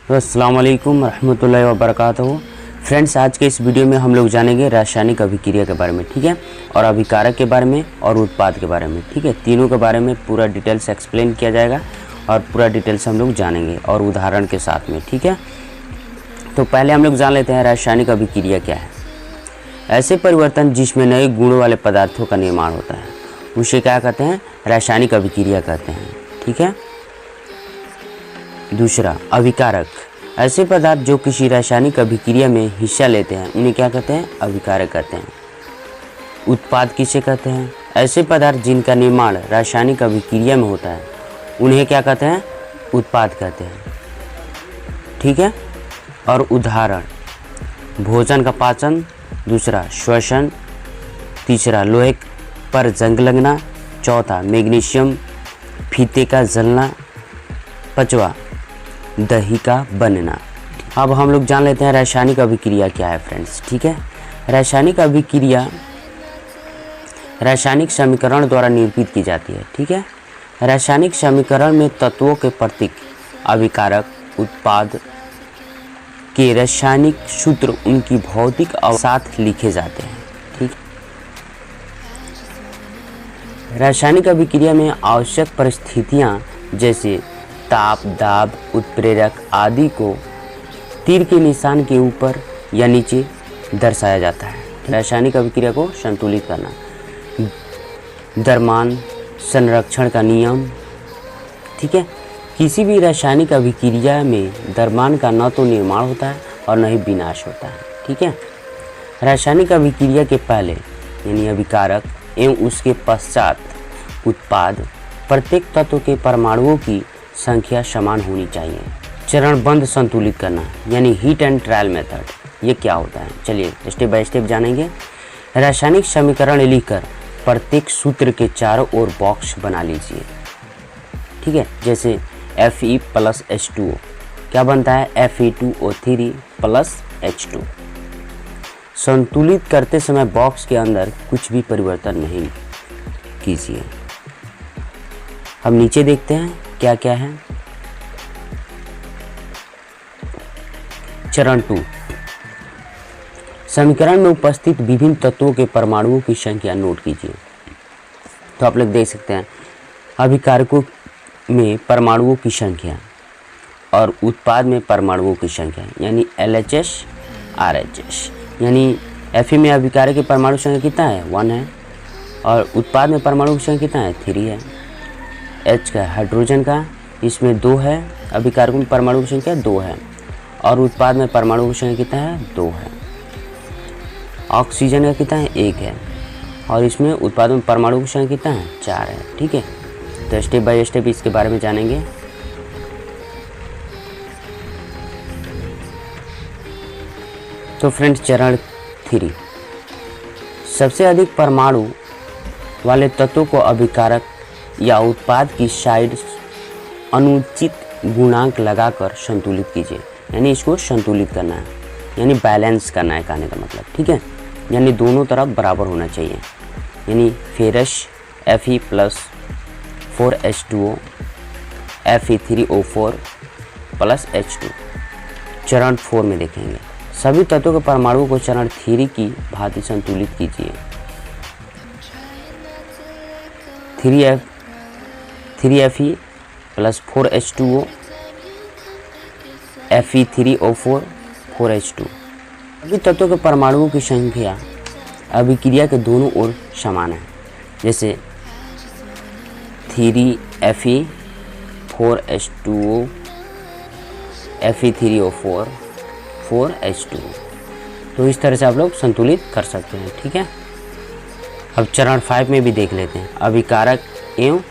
तो अस्सलाम वालेकुम रहमतुल्लाहि व बरकातहू। फ्रेंड्स, आज के इस वीडियो में हम लोग जानेंगे रासायनिक अभिक्रिया के बारे में, ठीक है, और अभिकारक के बारे में और उत्पाद के बारे में, ठीक है। तीनों के बारे में पूरा डिटेल्स एक्सप्लेन किया जाएगा और पूरा डिटेल्स हम लोग जानेंगे और उदाहरण के साथ में, ठीक है। तो पहले हम लोग जान लेते हैं रासायनिक अभिक्रिया क्या है। ऐसे परिवर्तन जिसमें नए गुणों वाले पदार्थों का निर्माण होता है उसे क्या कहते हैं? रासायनिक अभिक्रिया कहते हैं, ठीक है। दूसरा, अभिकारक। ऐसे पदार्थ जो किसी रासायनिक अभिक्रिया में हिस्सा लेते हैं उन्हें क्या कहते हैं? अभिकारक कहते हैं। उत्पाद किसे कहते हैं? ऐसे पदार्थ जिनका निर्माण रासायनिक अभिक्रिया में होता है उन्हें क्या कहते हैं? उत्पाद कहते हैं, ठीक है। और उदाहरण, भोजन का पाचन, दूसरा श्वसन, तीसरा लोहे पर जंग लगना, चौथा मैग्नीशियम फीते का जलना, पांचवा दही का बनना। अब हम लोग जान लेते हैं रासायनिक अभिक्रिया क्या है फ्रेंड्स, ठीक है। रासायनिक अभिक्रिया रासायनिक समीकरण द्वारा निरूपित की जाती है, ठीक है। रासायनिक समीकरण में तत्वों के प्रतीक, अभिकारक, उत्पाद के रासायनिक सूत्र उनकी भौतिक साथ लिखे जाते हैं, ठीक। रासायनिक अभिक्रिया में आवश्यक परिस्थितियां जैसे ताप, दाब, उत्प्रेरक आदि को तीर के निशान के ऊपर या नीचे दर्शाया जाता है। रासायनिक अभिक्रिया को संतुलित करना, द्रव्यमान संरक्षण का नियम, ठीक है। किसी भी रासायनिक अभिक्रिया में द्रव्यमान का न तो निर्माण होता है और न ही विनाश होता है, ठीक है। रासायनिक अभिक्रिया के पहले यानी अभिकारक एवं उसके पश्चात उत्पाद, प्रत्येक तत्व के परमाणुओं की संख्या समान होनी चाहिए। चरणबद्ध संतुलित करना यानी हीट एंड ट्रायल मेथड, ये क्या होता है? चलिए स्टेप बाय स्टेप जानेंगे। रासायनिक समीकरण लिखकर प्रत्येक सूत्र के चारों ओर बॉक्स बना लीजिए, ठीक है। जैसे Fe प्लस H2O क्या बनता है? Fe2O3 plus H2। संतुलित करते समय बॉक्स के अंदर कुछ भी परिवर्तन नहीं कीजिए। हम नीचे देखते हैं क्या क्या है। चरण 2, समीकरण में उपस्थित विभिन्न तत्वों के परमाणुओं की संख्या नोट कीजिए। तो आप लोग देख सकते हैं अभिकारकों में परमाणुओं की संख्या और उत्पाद में परमाणुओं की संख्या यानी LHS RHS, यानी Fe में अभिकारक के परमाणु संख्या कितना है? 1 है, और उत्पाद में परमाणु की संख्या कितना है? 3 है। H का हाइड्रोजन का इसमें 2 है, अभिकारकों में परमाणु की संख्या 2 है, और उत्पाद में परमाणु की संख्या कितना है? 2 है। ऑक्सीजन का कितना है? 1 है, और इसमें उत्पाद में परमाणु की संख्या कितना है? 4 है, ठीक है। तो स्टेप बाय स्टेप इसके बारे में जानेंगे। तो फ्रेंड्स, चरण 3, सबसे अधिक परमाणु वाले तत्वों को अभिकारक या उत्पाद की साइड अनुचित गुणांक लगाकर संतुलित कीजिए, यानी इसको संतुलित करना है, यानी बैलेंस करना है कहने का मतलब, ठीक है। यानी दोनों तरफ बराबर होना चाहिए, यानी ferrous Fe plus 4H2O Fe3O4 plus H2। चरण 4 में देखेंगे सभी तत्वों के परमाणुओं को चरण 3 की भांति संतुलित कीजिए। 3Fe plus 4H2O Fe3O4 4H2। सभी तत्वों के परमाणुओं की संख्या अभिक्रिया के दोनों ओर समान है, जैसे 3Fe 4H2O Fe3O4 4H2। तो इस तरह से आप लोग संतुलित कर सकते हैं, ठीक है। अब चरण 5 में भी देख लेते हैं अभिकारक एवं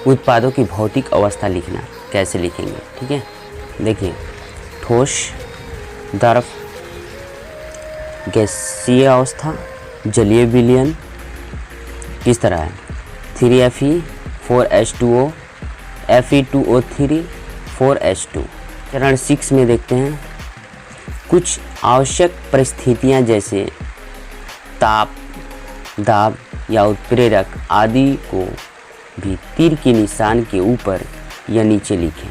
उत्पादों की भौतिक अवस्था लिखना कैसे लिखेंगे, ठीक है। देखिए, ठोस, द्रव, गैसीय अवस्था, जलीय विलयन किस तरह है? 3Fe 4H2O Fe2O3 4H2। चरण 6 में देखते हैं कुछ आवश्यक परिस्थितियां जैसे ताप, दाब या उत्प्रेरक आदि को भी तीर के निशान के ऊपर या नीचे लिखें।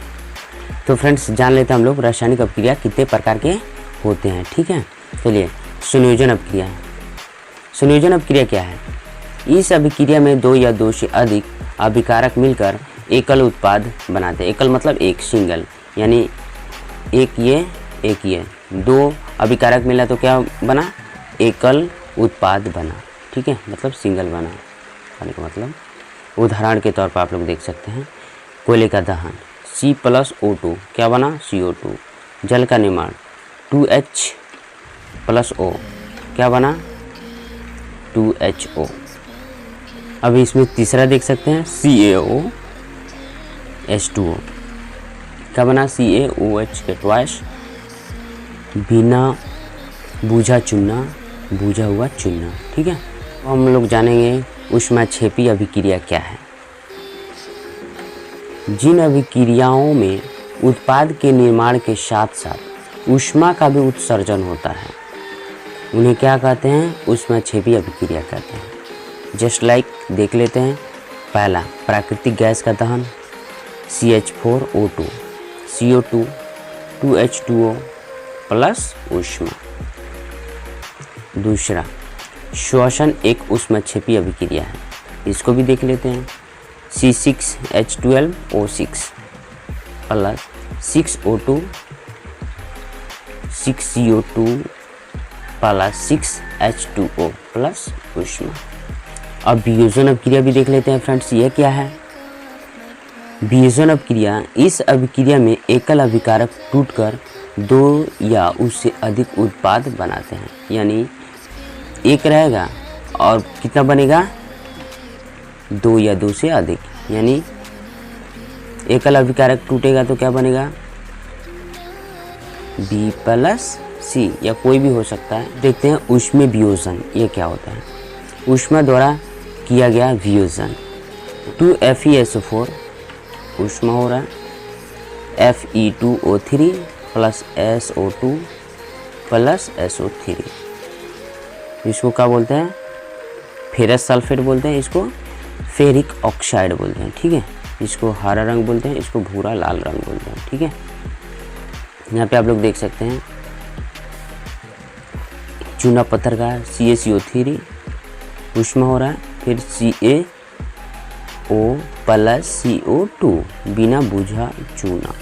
तो फ्रेंड्स जान लेते हैं हम लोग रासायनिक अपक्रिया कितने प्रकार के होते हैं। ठीक है, चलिए संयोजन अपक्रिया। संयोजन अपक्रिया क्या है? इस अभिक्रिया में दो या दो से अधिक अभिकारक मिलकर एकल उत्पाद बनाते हैं। एकल मतलब एक, सिंगल, यानी एक ये दो अभिकारक मिला तो क्या बना? एकल उत्पाद बना। ठीक है, मतलब सिंगल बना, कहने का मतलब। उदाहरण के तौर पर आप लोग देख सकते हैं, कोयले का दहन C+O2 क्या बना? CO2। जल का निर्माण 2H+O क्या बना? 2HO। अभी इसमें तीसरा देख सकते हैं CaOH2O क्या बना? CaOH के ट्वाइस। बिना बूझा चुनना, बूझा हुआ चुनना। ठीक है, तो हम लोग जानेंगे ऊष्माक्षेपी अभिक्रिया क्या है। जिन अभिक्रियाओं में उत्पाद के निर्माण के साथ साथ ऊष्मा का भी उत्सर्जन होता है उन्हें क्या कहते हैं? ऊष्माक्षेपी अभिक्रिया कहते हैं। जस्ट लाइक देख लेते हैं। पहला, प्राकृतिक गैस का दहन CH4O2 CO2 2H2O प्लस ऊष्मा। दूसरा, श्वसन एक ऊष्माक्षेपी अभिक्रिया है, इसको भी देख लेते हैं। C6H12O6 plus 6O2 6CO2 plus 6H2O plus ऊष्मा। अब वियोजन अभिक्रिया भी देख लेते हैं फ्रेंड्स, ये क्या है? वियोजन अभिक्रिया, इस अभिक्रिया में एकल अभिकारक टूटकर दो या उससे अधिक उत्पाद बनाते हैं। यानी एक रहेगा और कितना बनेगा? दो या दो से अधिक, यानी एकल अभिकारक टूटेगा तो क्या बनेगा? B+C या कोई भी हो सकता है। देखते हैं ऊष्मीय वियोजन, ये क्या होता है? ऊष्मा द्वारा किया गया वियोजन। 2FeSO4 ऊष्मा हो रहा है, Fe2O3 plus SO2 plus SO3। इसको क्या बोलते हैं? फेरस सल्फेट बोलते हैं, इसको फेरिक ऑक्साइड बोलते हैं। ठीक है, इसको हरा रंग बोलते हैं, इसको भूरा लाल रंग बोलते हैं। ठीक है, यहाँ पे आप लोग देख सकते हैं चूना पत्थर का CaCO3 ऊष्मा हो रहा है, फिर CaO प्लस CO2 बिना बूझा चूना।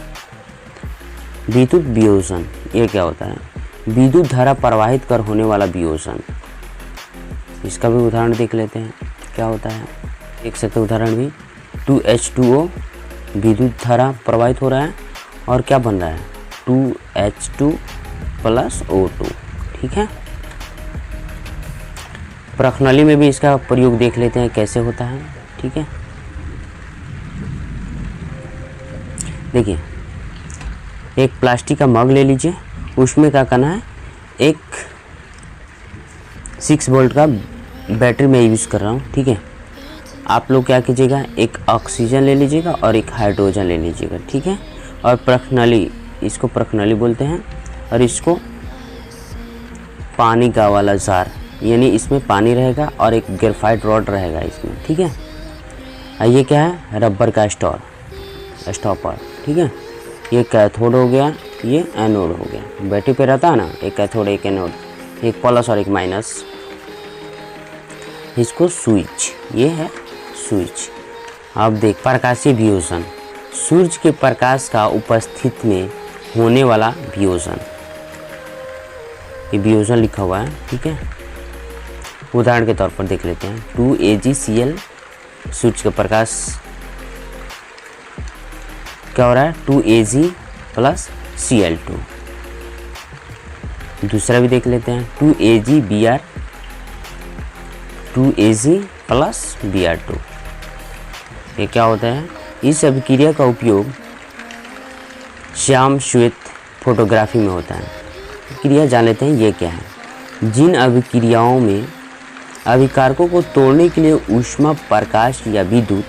विद्युत वियोजन, ये क्या होता है? विद्युत धारा प्रवाहित कर होने वाला वियोजन। इसका भी उदाहरण देख लेते हैं, क्या होता है? देख सकते हैं उदाहरण भी। 2H2O विद्युत धारा प्रवाहित हो रहा है और क्या बन रहा है? 2H2 plus O2। ठीक है, प्रखनली में भी इसका प्रयोग देख लेते हैं कैसे होता है। ठीक है, देखिए एक प्लास्टिक का मग ले लीजिए, उसमें क्या करना है? एक 6 वोल्ट का बैटरी मैं यूज़ कर रहा हूँ। ठीक है, आप लोग क्या कीजिएगा? एक ऑक्सीजन ले लीजिएगा और एक हाइड्रोजन ले लीजिएगा। ठीक है, और प्रखनली, इसको प्रखनली बोलते हैं, और इसको पानी का वाला जार, यानी इसमें पानी रहेगा और एक ग्रेफाइट रॉड रहेगा इसमें। ठीक है, ये क्या है? रबर का स्टॉपर। ठीक है, ये कैथोड हो गया, ये एनोड हो गया। बैटरी पे रहता है ना, एक कैथोड एक एनोड, एक प्लस और एक माइनस। इसको स्विच, ये है स्विच। अब देख, प्रकाशीय वियोजन, सूर्य के प्रकाश का उपस्थिति में होने वाला वियोजन, ये वियोजन लिखा हुआ है। ठीक है, उदाहरण के तौर पर देख लेते हैं। 2AgCl, सूर्य का प्रकाश क्या हो रहा है? 2Ag plus Cl2। दूसरा भी देख लेते हैं, 2AgBr 2Ag प्लस Br2। ये क्या होता है? इस अभिक्रिया का उपयोग श्याम श्वेत फोटोग्राफी में होता है। क्रिया जान लेते हैं ये क्या है। जिन अभिक्रियाओं में अभिकारकों को तोड़ने के लिए ऊष्मा, प्रकाश या विद्युत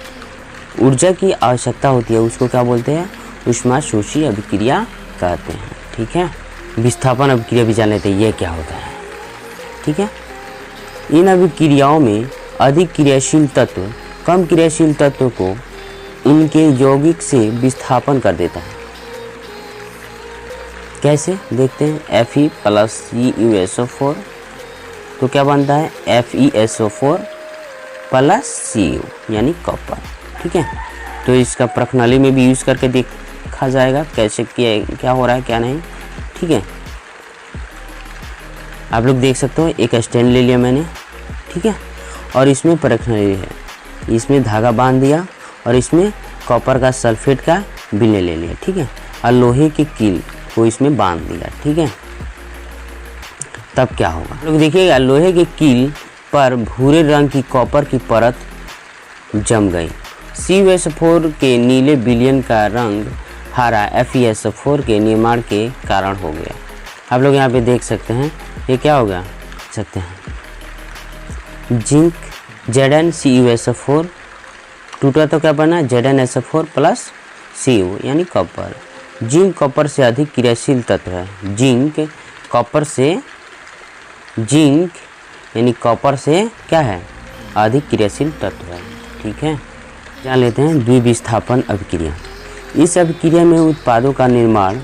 ऊर्जा की आवश्यकता होती है उसको क्या बोलते हैं? ऊष्माशोषी अभिक्रिया कहते हैं। ठीक है, विस्थापन अभिक्रिया भी जान लेते हैं ये क्या होता है। ठीक है, इन अभिक्रियाओं में अधिक क्रियाशील तत्व कम क्रियाशील तत्व को उनके यौगिक से विस्थापन कर देता है। कैसे देखते हैं, Fe प्लस CuSO4 तो क्या बनता है FeSO4 प्लस Cu यानी कॉपर। ठीक है, तो इसका प्रश्नावली में भी यूज़ करके देखा जाएगा कैसे क्या हो रहा है क्या नहीं। ठीक है, आप लोग देख सकते हो एक स्टैंड ले लिया मैंने। ठीक है, और इसमें प्रश्नावली है, इसमें धागा बांध दिया और इसमें कॉपर का सल्फेट का बिल्ले ले लिया। ठीक है, और लोहे की कील को इसमें बांध दिया। ठीक है, तब क्या होगा लोग देखिएगा, लोहे की कील पर भूरे रंग की कॉपर की परत जम गई। CuSO4 के नीले विलयन का रंग हरा FeSO4 के निर्माण के कारण हो गया। आप लोग यहाँ पे देख सकते हैं ये क्या होगा सकते हैं, जिंक ZnCuSO4 टूटा तो क्या बना ZnSO4 प्लस Cu यानी कॉपर। जिंक कॉपर से अधिक क्रियाशील तत्व है। जिंक यानी कॉपर से क्या है अधिक क्रियाशील तत्व है। ठीक है, जान लेते हैं द्विविस्थापन अभिक्रिया। इस अभिक्रिया में उत्पादों का निर्माण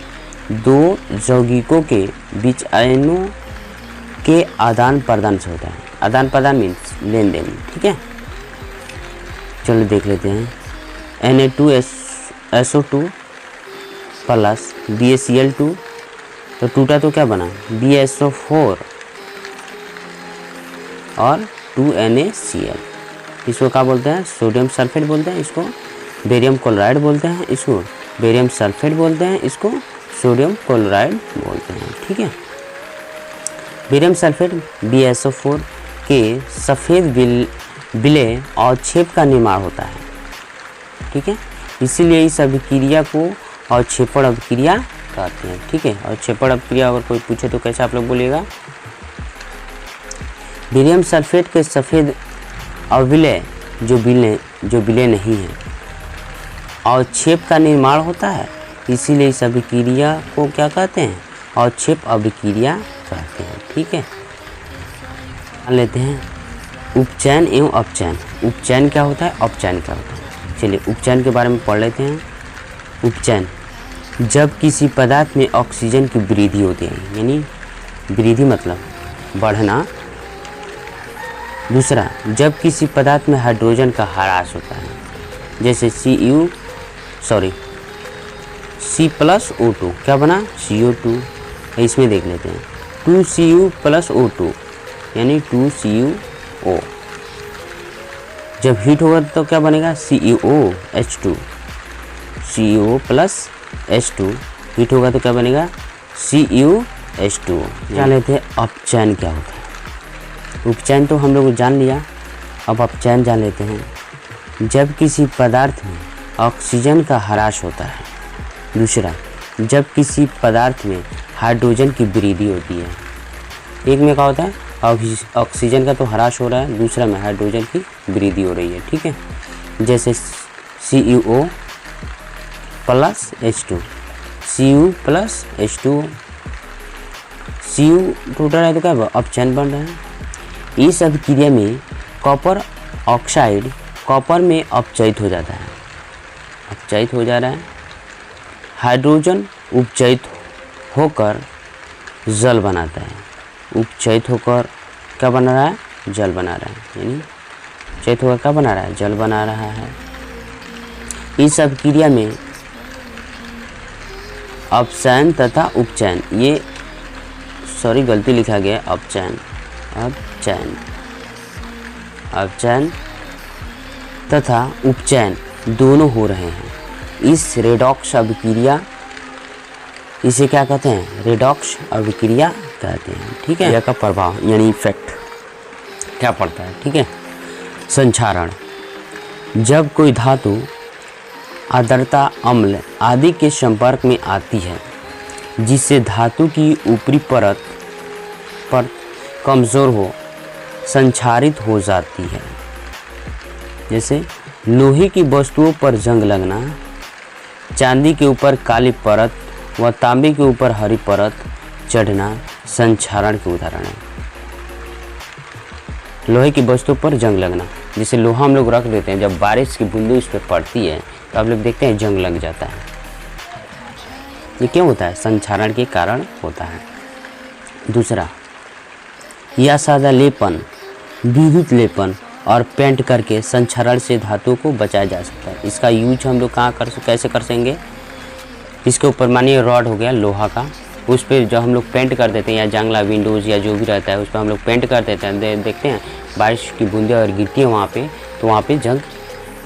दो यौगिकों के बीच आयनों के आदान प्रदान से होता है। आदान प्रदान मीन्स लेन देन। ठीक है, चलो देख लेते हैं। Na2SO2 प्लस BaCl2 तो टूटा तो क्या बना BaSO4 और 2NaCl। इसको क्या बोलते हैं सोडियम सल्फेट बोलते हैं, इसको बेरियम क्लोराइड बोलते हैं, इसको बेरियम सल्फेट बोलते हैं, इसको सोडियम क्लोराइड बोलते हैं। ठीक है, बेरियम सल्फेट BaSO4 के सफ़ेद विलय और छेप का निर्माण होता है। ठीक है, इसीलिए इस अभिक्रिया को अवक्षेपण अभिक्रिया कहते हैं। ठीक है, अवक्षेपण अभिक्रिया अगर कोई पूछे तो कैसे आप लोग बोलिएगा, बेरियम सल्फेट के सफ़ेद अविलय जो विलय नहीं है अवक्षेप का निर्माण होता है, इसीलिए इस अभिक्रिया को क्या कहते हैं अवक्षेप अभिक्रिया कहते हैं। ठीक है, मान लेते हैं उपचयन एवं अपचयन। उपचयन क्या होता है, अपचयन क्या होता है, चलिए उपचयन के बारे में पढ़ लेते हैं। उपचयन जब किसी पदार्थ में ऑक्सीजन की वृद्धि होती है, यानी वृद्धि मतलब बढ़ना। दूसरा, जब किसी पदार्थ में हाइड्रोजन का ह्रास होता है, जैसे C+O2 क्या बना CO2। इसमें देख लेते हैं 2Cu प्लस O2 यानी 2CuO। जब हीट होगा तो क्या बनेगा CuOH2 CO plus H2। Heat होगा तो क्या बनेगा CuH2। जान लेते हैं अपचयन क्या होता है। उपचयन तो हम लोग जान लिया, अब अपचयन जान लेते हैं। जब किसी पदार्थ में ऑक्सीजन का ह्रास होता है। दूसरा, जब किसी पदार्थ में हाइड्रोजन की वृद्धि होती है। एक में क्या होता है ऑक्सीजन का तो ह्रास हो रहा है, दूसरा में हाइड्रोजन की वृद्धि हो रही है। ठीक है, जैसे CuO plus H2 Cu plus H2 Cu टूट रहा है तो क्या अपचयन बन रहा है। इस अभिक्रिया में कॉपर ऑक्साइड कॉपर में अपचयित हो जाता है, अपचयित हो जा रहा है। हाइड्रोजन उपचयित होकर जल बनाता है। उपचयित होकर क्या बना रहा है जल बना रहा है, यानी उपचयित होकर क्या बना रहा है जल बना रहा है। इस अभिक्रिया में अपचयन तथा उपचयन, ये गलती लिखा गया अपचयन तथा उपचयन दोनों हो रहे हैं। इस रेडॉक्स अभिक्रिया इसे क्या कहते हैं रेडॉक्स अभिक्रिया कहते हैं। ठीक है, यह का प्रभाव यानी इफेक्ट क्या पड़ता है। ठीक है, संक्षारण जब कोई धातु आर्द्रता अम्ल आदि के संपर्क में आती है जिससे धातु की ऊपरी परत पर कमज़ोर हो संक्षारित हो जाती है। जैसे लोहे की वस्तुओं पर जंग लगना, चांदी के ऊपर काली परत व तांबे के ऊपर हरी परत चढ़ना संक्षारण के उदाहरण है। लोहे की वस्तु पर जंग लगना, जैसे लोहा हम लोग रख देते हैं, जब बारिश की बूंदें उस पर पड़ती है तो आप लोग देखते हैं जंग लग जाता है। ये क्यों होता है? संक्षारण के कारण होता है। दूसरा, यह सादा लेपन, विद्युत लेपन और पेंट करके संक्षारण से धातुओं को बचाया जा सकता है। इसका यूज हम लोग कैसे कर सकेंगे? इसके ऊपर मानिए रॉड हो गया लोहा का, उस पर जो हम लोग पेंट कर देते हैं, या जंगला विंडोज़ या जो भी रहता है उस पर हम लोग पेंट कर देते हैं। देखते हैं बारिश की बूंदें अगर गिरती हैं वहाँ पे, तो वहाँ पे जंग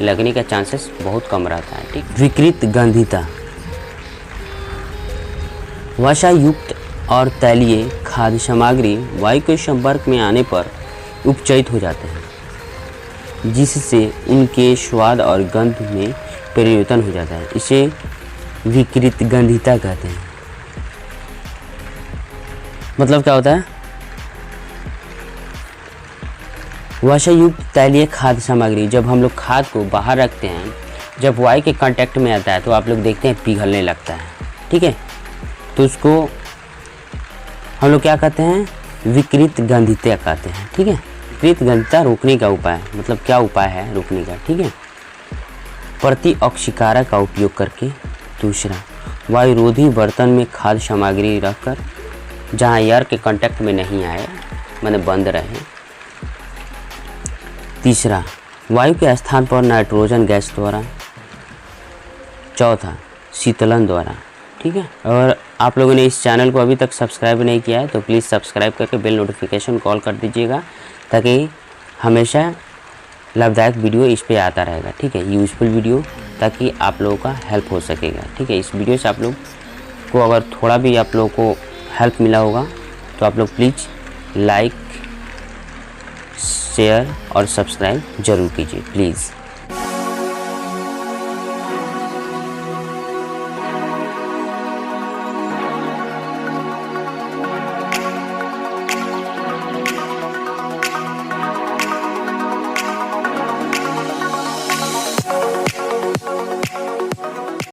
लगने का चांसेस बहुत कम रहता है। ठीक। विकृत गंधिता, वसायुक्त और तैलीय खाद्य सामग्री वायु के संपर्क में आने पर उपचयित हो जाते हैं, जिससे उनके स्वाद और गंध में परिवर्तन हो जाता है। इसे विकृत गंधिता कहते हैं। मतलब क्या होता है? वसायुक्त तैलीय खाद्य सामग्री, जब हम लोग खाद को बाहर रखते हैं, जब वायु के कांटेक्ट में आता है तो आप लोग देखते हैं पिघलने लगता है। ठीक है, तो उसको हम लोग क्या कहते हैं? विकृत गंधिता कहते हैं। ठीक है, विकृत गंधिता रोकने का उपाय, मतलब क्या उपाय है रोकने का? ठीक है, प्रति ऑक्सीकारा का उपयोग करके। दूसरा, वायुरोधी बर्तन में खाद्य सामग्री रखकर जहाँ एयर के कांटेक्ट में नहीं आए, माने बंद रहे। तीसरा, वायु के स्थान पर नाइट्रोजन गैस द्वारा। चौथा, शीतलन द्वारा। ठीक है, और आप लोगों ने इस चैनल को अभी तक सब्सक्राइब नहीं किया है तो प्लीज़ सब्सक्राइब करके बेल नोटिफिकेशन कॉल कर दीजिएगा, ताकि हमेशा लाभदायक वीडियो इस पे आता रहेगा। ठीक है, यूज़फुल वीडियो, ताकि आप लोगों का हेल्प हो सकेगा। ठीक है, इस वीडियो से आप लोग को अगर थोड़ा भी आप लोगों को हेल्प मिला होगा तो आप लोग प्लीज़ लाइक, शेयर और सब्सक्राइब ज़रूर कीजिए प्लीज़।